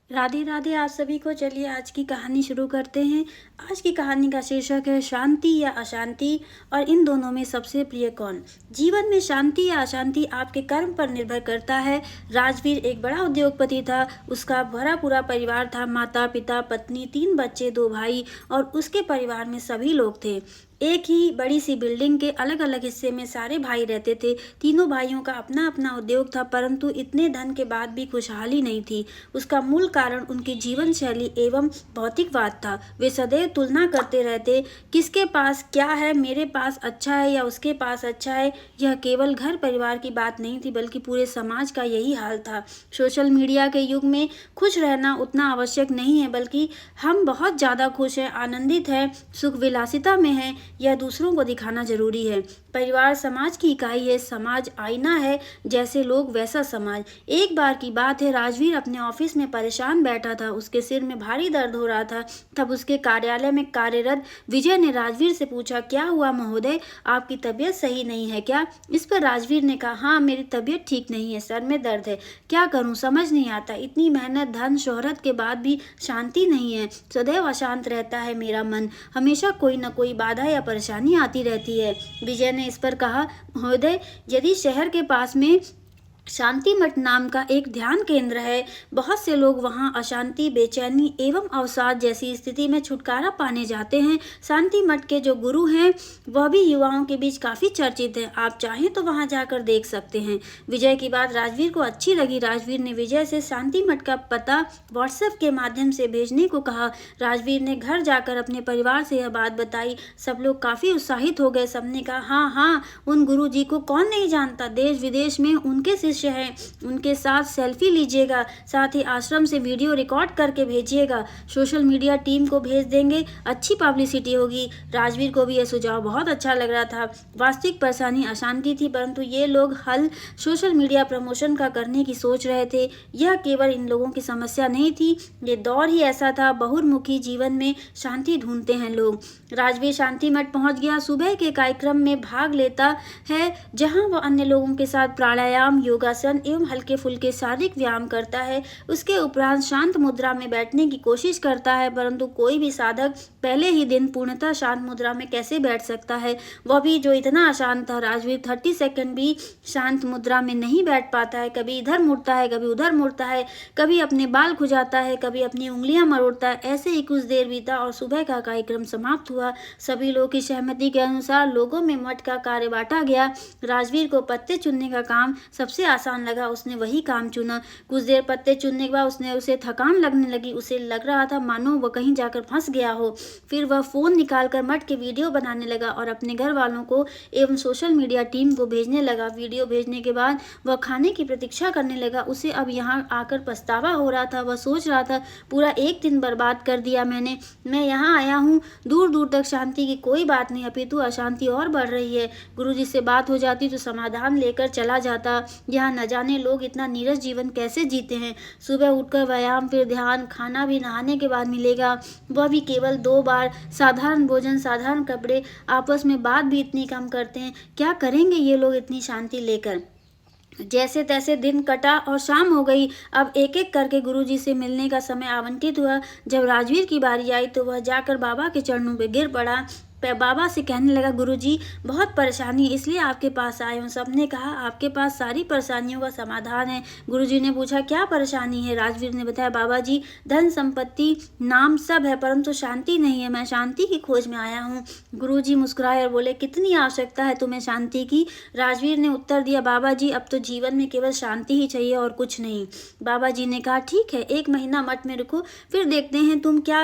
राधे राधे आप सभी को। चलिए आज की कहानी शुरू करते हैं। आज की कहानी का शीर्षक है शांति या अशांति, और इन दोनों में सबसे प्रिय कौन। जीवन में शांति या अशांति आपके कर्म पर निर्भर करता है। राजवीर एक बड़ा उद्योगपति था। उसका भरा पूरा परिवार था, माता पिता पत्नी 3 बच्चे 2 भाई, और उसके परिवार में सभी लोग थे। एक ही बड़ी सी बिल्डिंग के अलग अलग हिस्से में सारे भाई रहते थे। तीनों भाइयों का अपना अपना उद्योग था, परंतु इतने धन के बाद भी खुशहाली नहीं थी। उसका मूल कारण उनकी जीवन शैली एवं भौतिकवाद था। वे सदैव तुलना करते रहते, किसके पास क्या है, मेरे पास अच्छा है या उसके पास अच्छा है। यह केवल घर परिवार की बात नहीं थी, बल्कि पूरे समाज का यही हाल था। सोशल मीडिया के युग में खुश रहना उतना आवश्यक नहीं है, बल्कि हम बहुत ज़्यादा खुश हैं, आनंदित हैं, सुख विलासिता में हैं, यह दूसरों को दिखाना जरूरी है। परिवार समाज की इकाई है, समाज आईना है, जैसे लोग वैसा समाज। एक बार की बात है, राजवीर अपने ऑफिस में परेशान बैठा था। उसके सिर में भारी दर्द हो रहा था। तब उसके कार्यालय में कार्यरत विजय ने राजवीर से पूछा, क्या हुआ महोदय, आपकी तबीयत सही नहीं है क्या। इस पर राजवीर ने कहा, हाँ मेरी तबीयत ठीक नहीं है, सर में दर्द है, क्या करूं समझ नहीं आता। इतनी मेहनत धन शोहरत के बाद भी शांति नहीं है, सदैव अशांत रहता है मेरा मन, हमेशा कोई न कोई बाधा या परेशानी आती रहती है। विजय ने इस पर कहा, महोदय यदि शहर के पास में शांति मठ नाम का एक ध्यान केंद्र है, बहुत से लोग वहां अशांति, बेचैनी एवं अवसाद जैसी स्थिति में छुटकारा पाने जाते हैं। शांति मठ के जो गुरु हैं वह भी युवाओं के बीच काफी चर्चित है, आप चाहें तो वहां जाकर देख सकते हैं। विजय की बात राजवीर को अच्छी लगी। राजवीर ने विजय से शांति मठ का पता व्हाट्सएप के माध्यम से भेजने को कहा। राजवीर ने घर जाकर अपने परिवार से यह बात बताई। सब लोग काफी उत्साहित हो गए। सबने कहा, हाँ हाँ, उन गुरु जी को कौन नहीं जानता, देश विदेश में उनके शिष्य हैं, उनके साथ सेल्फी लीजिएगा, साथ ही आश्रम से वीडियो रिकॉर्ड करके भेजिएगा, सोशल मीडिया टीम को भेज देंगे, अच्छी पब्लिसिटी होगी। राजवीर को भी यह सुझाव बहुत अच्छा लग रहा था। वास्तविक परेशानी अशांति थी, परंतु ये लोग हल सोशल मीडिया प्रमोशन का करने की सोच रहे थे। यह केवल इन लोगों की समस्या नहीं थी, ये दौर ही ऐसा था, बहुमुखी जीवन में शांति ढूंढते हैं लोग। राजवीर शांति मठ पहुंच गया। सुबह के कार्यक्रम में भाग लेता है, जहां वह अन्य लोगों के साथ प्राणायाम, योगासन एवं हल्के फुल्के शारीरिक व्यायाम करता है। उसके उपरांत शांत मुद्रा में बैठने की कोशिश करता है, परंतु कोई भी साधक पहले ही दिन पूर्णतः शांत मुद्रा में कैसे बैठ सकता है, वह भी जो इतना अशांत था। राजवीर 30 सेकंड भी शांत मुद्रा में नहीं बैठ पाता है। कभी इधर मुड़ता है, कभी उधर मुड़ता है, कभी अपने बाल खुजाता है, कभी अपनी उंगलियां मरोड़ता है। ऐसे ही कुछ देर बीता और सुबह का कार्यक्रम समाप्त हुआ। सभी लोगों की सहमति के अनुसार लोगों में मठ का कार्य बांटा गया। राजवीर को पत्ते चुनने का काम सबसे आसान लगा, उसने वही काम चुना। कुछ देर पत्ते चुनने के बाद उसे थकान लगने लगी। उसे लग रहा था मानो वह कहीं जाकर फंस गया हो। फिर वह फोन निकालकर मठ के वीडियो बनाने लगा और अपने घर वालों को एवं सोशल मीडिया टीम को भेजने लगा। वीडियो भेजने के बाद वह खाने की प्रतीक्षा करने लगा। उसे अब यहाँ आकर पछतावा हो रहा था। वह सोच रहा था, पूरा एक दिन बर्बाद कर दिया मैंने। मैं यहाँ आया हूँ, दूर दूर तक शांति की कोई बात नहीं, अपितु अशांति और बढ़ रही है। गुरुजी से बात हो जाती तो समाधान लेकर चला जाता। यहाँ न जाने लोग इतना नीरस जीवन कैसे जीते हैं। सुबह उठकर व्यायाम, फिर ध्यान, खाना भी नहाने के बाद मिलेगा, वह भी केवल 2 बार। साधारण भोजन, साधारण कपड़े, आपस में बात भी इतनी कम करते हैं। क्या करेंगे ये लोग इतनी शांति लेकर। जैसे तैसे दिन कटा और शाम हो गई। अब एक एक करके गुरुजी से मिलने का समय आवंटित हुआ। जब राजवीर की बारी आई तो वह जाकर बाबा के चरणों पे गिर पड़ा। बाबा से कहने लगा, गुरुजी बहुत परेशानी है, इसलिए आपके पास आए हूँ। सबने कहा, आपके पास सारी परेशानियों का समाधान है। गुरुजी ने पूछा, क्या परेशानी है। राजवीर ने बताया, बाबा जी धन संपत्ति नाम सब है, परंतु शांति नहीं है, मैं शांति की खोज में आया हूँ। गुरुजी मुस्कुराए और बोले, कितनी आवश्यकता है तुम्हें शांति की। राजवीर ने उत्तर दिया, बाबा जी अब तो जीवन में केवल शांति ही चाहिए और कुछ नहीं। बाबा जी ने कहा, ठीक है, 1 महीना मठ में रुको, फिर देखते हैं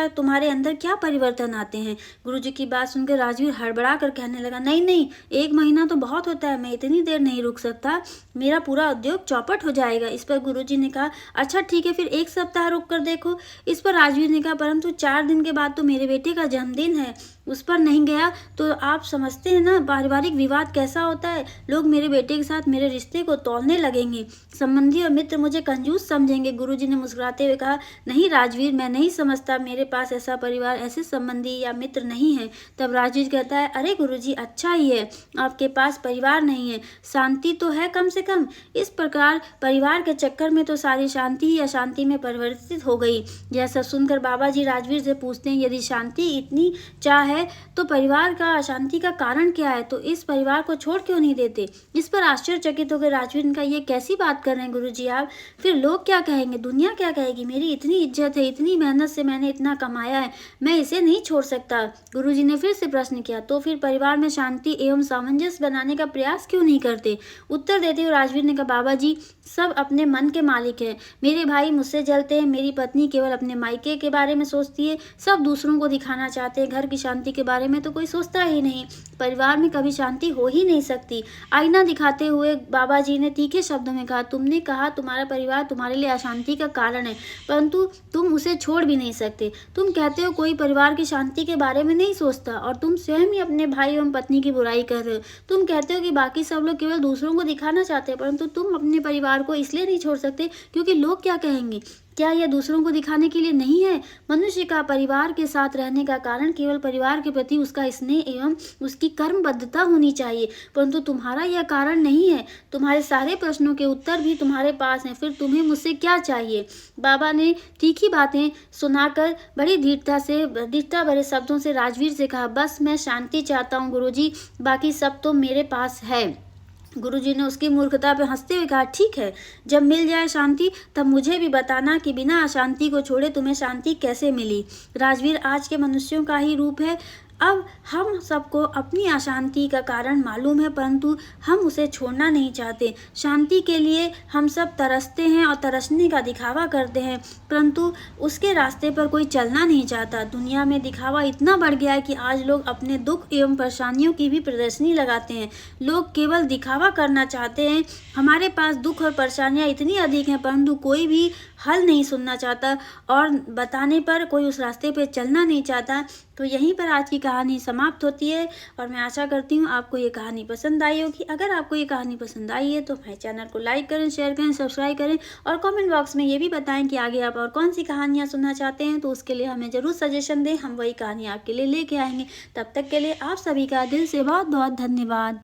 तुम्हारे अंदर क्या परिवर्तन आते हैं। गुरुजी की बात सुनकर राजवीर हड़बड़ा कर कहने लगा, नहीं नहीं, 1 महीना तो बहुत होता है, मैं इतनी देर नहीं रुक सकता, मेरा पूरा उद्योग चौपट हो जाएगा। इस पर गुरुजी ने कहा, अच्छा ठीक है, फिर 1 सप्ताह रुक कर देखो। इस पर राजवीर ने कहा, परंतु 4 दिन के बाद तो मेरे बेटे का जन्मदिन है, उस पर नहीं गया तो आप समझते हैं ना पारिवारिक विवाद कैसा होता है। लोग मेरे बेटे के साथ मेरे रिश्ते को तोड़ने लगेंगे, संबंधी और मित्र मुझे कंजूस समझेंगे। गुरुजी ने मुस्कुराते हुए कहा, नहीं राजवीर, मैं नहीं समझता, मेरे पास ऐसा परिवार, ऐसे संबंधी या मित्र नहीं है। तब राजवीर कहता है, अरे गुरुजी, अच्छा ही है आपके पास परिवार नहीं है, शांति तो है कम से कम। इस प्रकार परिवार के चक्कर में तो सारी शांति ही अशांति में परिवर्तित हो गई। यह सब सुनकर बाबा जी राजवीर से पूछते हैं, यदि शांति इतनी चाह है तो परिवार का अशांति का कारण क्या है, तो इस परिवार को छोड़ क्यों नहीं देते। इस पर आश्चर्यचकित होकर राजवीर ने कहा, ये कैसी बात कर रहे हैं गुरुजी आप, फिर लोग क्या कहेंगे, दुनिया क्या कहेगी, मेरी इतनी इज्जत है, इतनी मेहनत से मैंने इतना कमाया है, मैं इसे नहीं छोड़ सकता। गुरुजी ने फिर से प्रश्न किया, तो फिर परिवार में शांति एवं सामंजस्य बनाने का प्रयास क्यों नहीं करते। उत्तर देते हुए राजवीर ने कहा, बाबा जी, सब अपने मन के मालिक हैं, मेरे भाई मुझसे जलते हैं, मेरी पत्नी केवल अपने मायके के बारे में सोचती है, सब दूसरों को दिखाना चाहते हैं, घर की शांति के बारे में तो कोई सोचता ही नहीं, परिवार में कभी शांति हो ही नहीं सकती। आईना दिखाते हुए बाबा जी ने तीखे शब्दों में कहा, तुमने कहा तुम्हारा परिवार तुम्हारे लिए अशांति का कारण है, परंतु तुम उसे छोड़ भी नहीं सकते। तुम कहते हो कोई परिवार की शांति के बारे में नहीं सोचता, और तुम स्वयं ही अपने भाई एवं पत्नी की बुराई कर रहे हो। तुम कहते हो कि बाकी सब लोग केवल दूसरों को दिखाना चाहते हैं, परंतु तुम अपने परिवार को इसलिए नहीं छोड़ सकते क्योंकि लोग क्या कहेंगे। क्या यह दूसरों को दिखाने के लिए नहीं है। मनुष्य का परिवार के साथ रहने का कारण केवल परिवार के प्रति उसका स्नेह एवं उसकी कर्मबद्धता होनी चाहिए, परंतु तुम्हारा यह कारण नहीं है। तुम्हारे सारे प्रश्नों के उत्तर भी तुम्हारे पास हैं, फिर तुम्हें मुझसे क्या चाहिए। बाबा ने तीखी बातें सुनाकर बड़ी दृढ़ता भरे शब्दों से राजवीर से कहा, बस मैं शांति चाहता हूँ गुरुजी, बाकी सब तो मेरे पास है। गुरुजी ने उसकी मूर्खता पर हंसते हुए कहा, ठीक है, जब मिल जाए शांति तब मुझे भी बताना कि बिना अशांति को छोड़े तुम्हें शांति कैसे मिली। राजवीर आज के मनुष्यों का ही रूप है। अब हम सबको अपनी अशांति का कारण मालूम है, परंतु हम उसे छोड़ना नहीं चाहते। शांति के लिए हम सब तरसते हैं और तरसने का दिखावा करते हैं, परंतु उसके रास्ते पर कोई चलना नहीं चाहता। दुनिया में दिखावा इतना बढ़ गया है कि आज लोग अपने दुख एवं परेशानियों की भी प्रदर्शनी लगाते हैं। लोग केवल दिखावा करना चाहते हैं। हमारे पास दुख और परेशानियाँ इतनी अधिक हैं, परंतु कोई भी हल नहीं सुनना चाहता और बताने पर कोई उस रास्ते पर चलना नहीं चाहता। तो यहीं पर आज की कहानी समाप्त होती है और मैं आशा करती हूँ आपको ये कहानी पसंद आई होगी। अगर आपको ये कहानी पसंद आई है तो मेरे चैनल को लाइक करें, शेयर करें, सब्सक्राइब करें और कमेंट बॉक्स में ये भी बताएं कि आगे आप और कौन सी कहानियाँ सुनना चाहते हैं, तो उसके लिए हमें ज़रूर सजेशन दें, हम वही कहानी आपके लिए लेके आएंगे। तब तक के लिए आप सभी का दिल से बहुत बहुत धन्यवाद।